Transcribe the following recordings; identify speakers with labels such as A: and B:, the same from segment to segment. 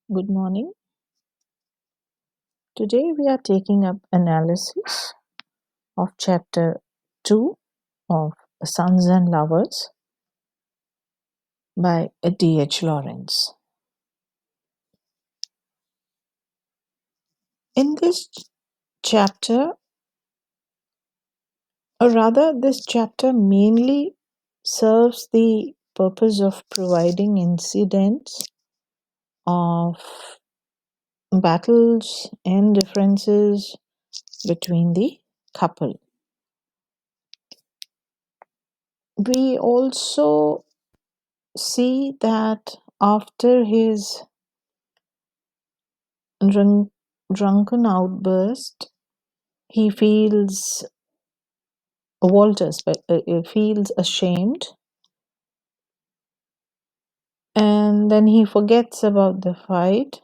A: Good morning. Today we are taking up analysis of chapter 2 of Sons and Lovers by D.H. Lawrence. In this chapter, or rather, this chapter mainly serves the purpose of providing incidents of battles and differences between the couple. We also see that after his drun- drunken outburst, he feels feels ashamed, and then he forgets about the fight,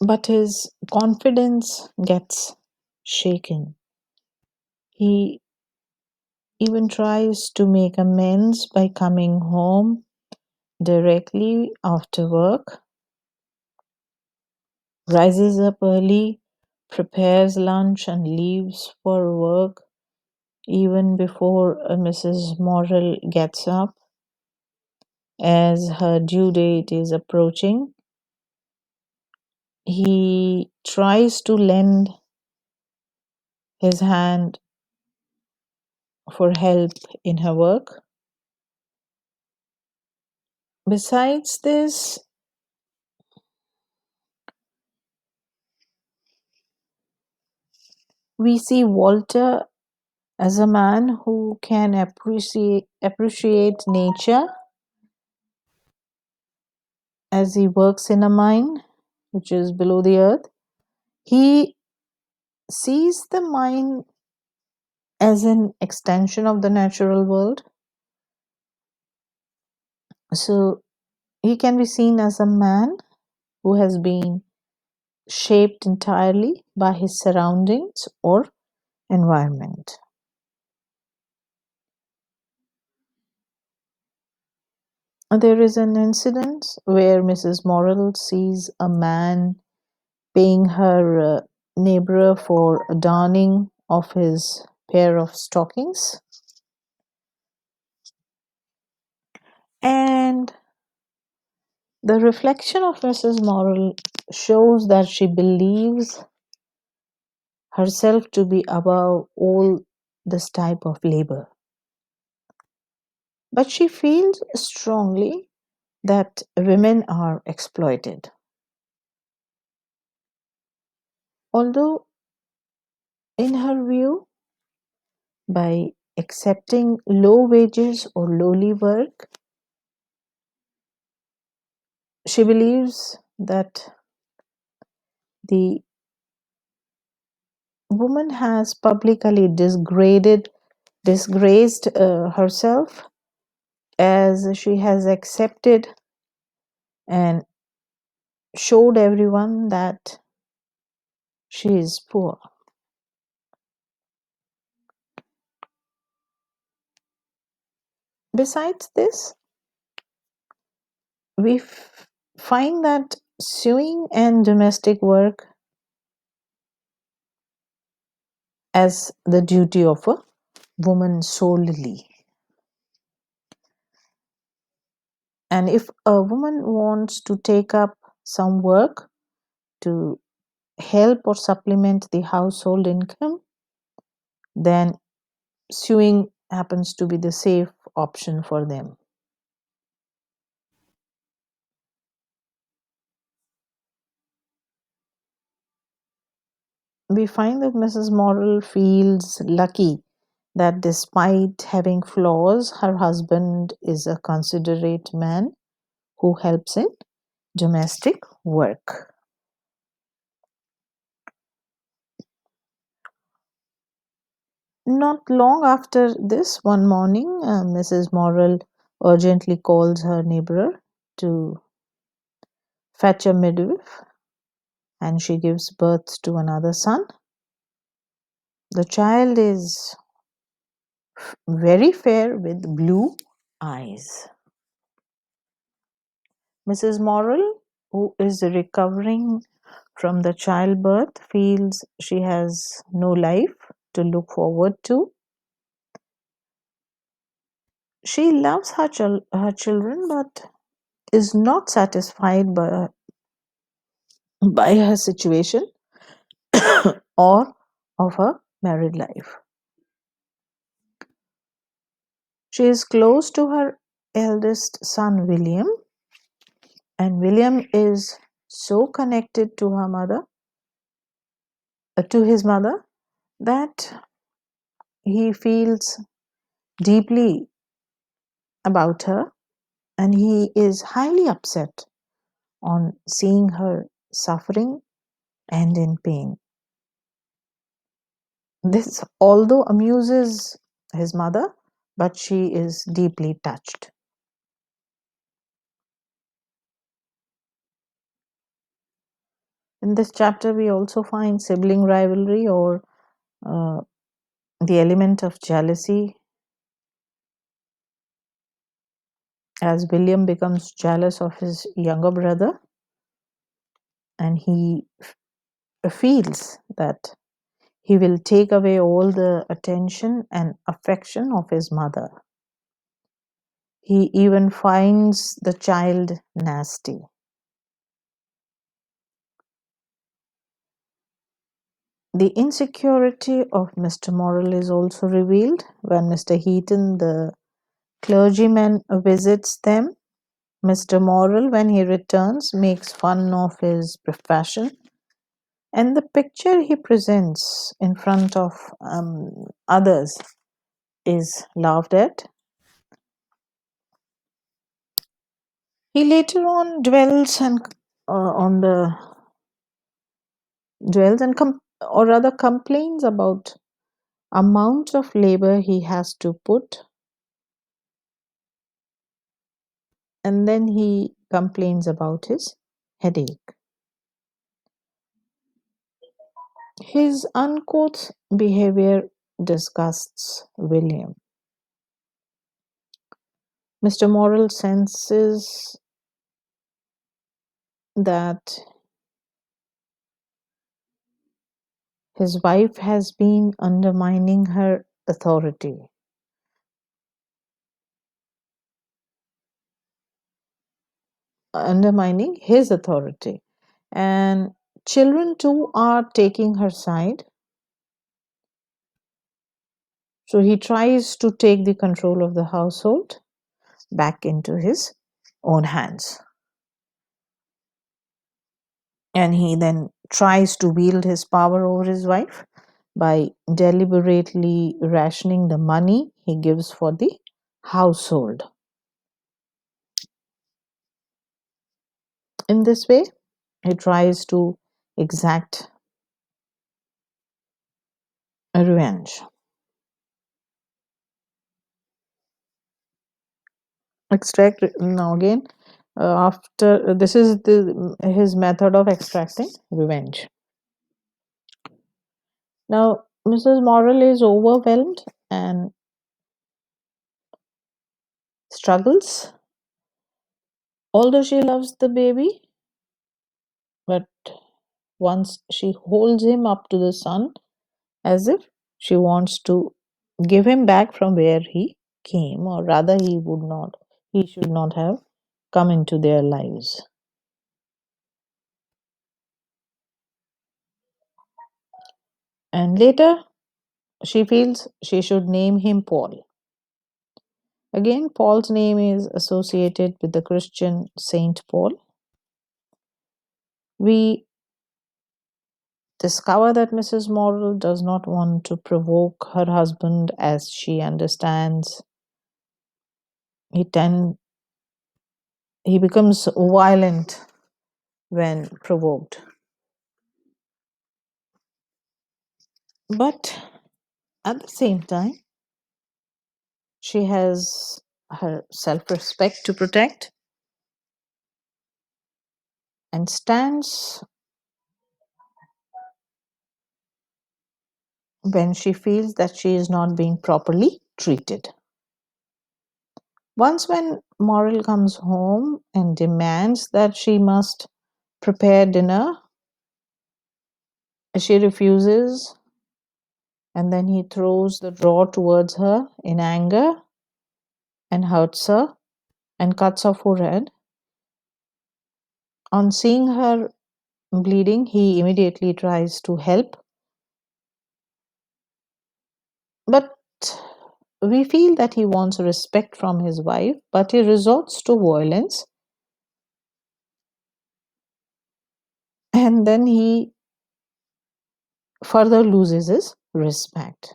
A: but his confidence gets shaken. He even tries to make amends by coming home directly after work, rises up early, prepares lunch, and leaves for work even before Mrs. Morrell gets up, as her due date is approaching. He tries to lend his hand for help in her work. Besides this, we see Walter as a man who can appreciate nature as he works in a mine, which is below the earth. He sees the mine as an extension of the natural world. So he can be seen as a man who has been shaped entirely by his surroundings or environment. There is an incident where Mrs. Morrell sees a man paying her neighbor for a darning of his pair of stockings, and the reflection of Mrs. Morrell shows that she believes herself to be above all this type of labor. But she feels strongly that women are exploited. Although, in her view, by accepting low wages or lowly work, she believes that the woman has publicly disgraced herself, as she has accepted and showed everyone that she is poor. Besides this, we find that sewing and domestic work as the duty of a woman solely. And if a woman wants to take up some work to help or supplement the household income, then sewing happens to be the safe option for them. We find that Mrs. Morrell feels lucky that despite having flaws, her husband is a considerate man who helps in domestic work. Not long after this, one morning, Mrs. Morrell urgently calls her neighbor to fetch a midwife, and she gives birth to another son. The child is very fair with blue eyes. Mrs. Morrel, who is recovering from the childbirth, feels she has no life to look forward to. She loves her children but is not satisfied by her situation or of her married life. She is close to her eldest son, William, and William is so connected to her mother, to his mother, that he feels deeply about her, and he is highly upset on seeing her suffering and in pain. This, although amuses his mother, but she is deeply touched. In this chapter, we also find sibling rivalry or uh, the element of jealousy, as William becomes jealous of his younger brother, and he feels that he will take away all the attention and affection of his mother. He even finds the child nasty. The insecurity of Mr. Morrel is also revealed when Mr. Heaton, the clergyman, visits them. Mr. Morrel, when he returns, makes fun of his profession, and the picture he presents in front of others is laughed at. He later on on the dwells and or rather complains about amount of labor he has to put, and then he complains about his headache. His uncouth behavior disgusts William. Mr. Morrel senses that his wife has been undermining her authority, undermining his authority, and children too are taking her side. So he tries to take the control of the household back into his own hands. And he then tries to wield his power over his wife by deliberately rationing the money he gives for the household. In this way, he tries to exact a revenge. Extract now again. After this is his method of extracting revenge. Now, Mrs. Morrel is overwhelmed and struggles. Although she loves the baby, but once she holds him up to the sun as if she wants to give him back from where he came, or rather, he should not have come into their lives. And later, she feels she should name him Paul. Again, Paul's name is associated with the Christian Saint Paul. We discover that Mrs. Morrel does not want to provoke her husband, as she understands he tend he becomes violent when provoked. But at the same time, she has her self-respect to protect and stands when she feels that she is not being properly treated. Once, when Moral comes home and demands that she must prepare dinner, she refuses, and then he throws the drawer towards her in anger and hurts her and cuts her forehead. On seeing her bleeding, he immediately tries to help, but we feel that he wants respect from his wife, but he resorts to violence, and then he further loses his respect.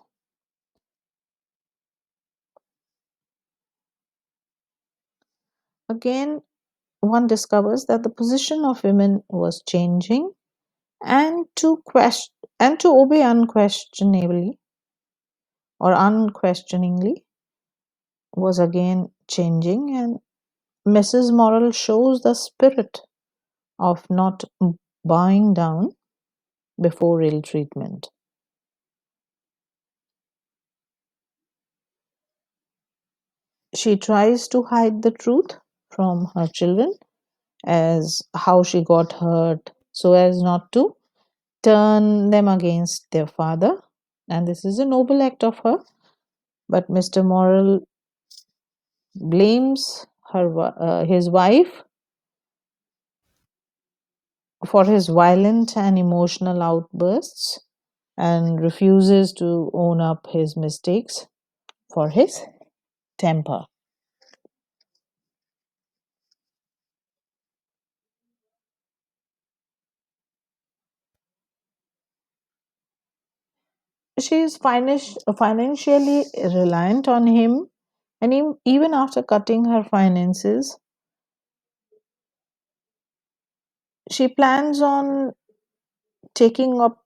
A: Again, one discovers that the position of women was changing, and to obey unquestionably or unquestioningly was again changing, and Mrs. Morrel shows the spirit of not bowing down before ill treatment. She tries to hide the truth from her children as how she got hurt so as not to turn them against their father, and this is a noble act of her. But Mr. Morrel blames his wife for his violent and emotional outbursts and refuses to own up his mistakes for his temper. She is financially reliant on him, and even after cutting her finances, she plans on taking up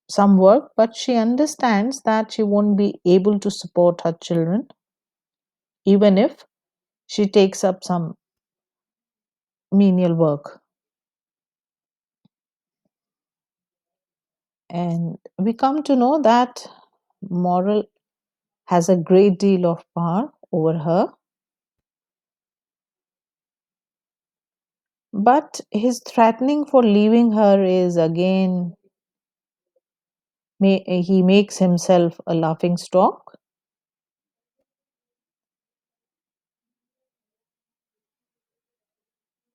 A: some work, but she understands that she won't be able to support her children even if she takes up some menial work. And we come to know that Moral has a great deal of power over her, but his threatening for leaving her is again, he makes himself a laughing stock.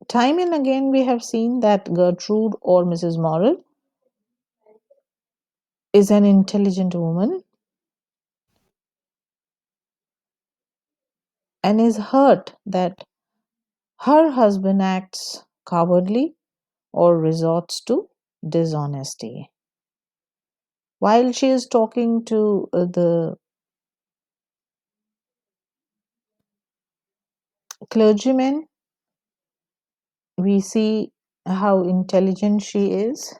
A: Time and again, we have seen that Gertrude or Mrs. Morrel is an intelligent woman and is hurt that her husband acts cowardly or resorts to dishonesty. While she is talking to the clergyman, we see how intelligent she is,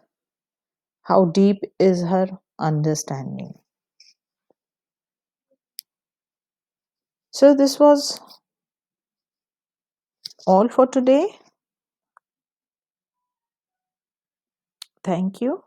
A: how deep is her understanding. So, this was all for today. Thank you.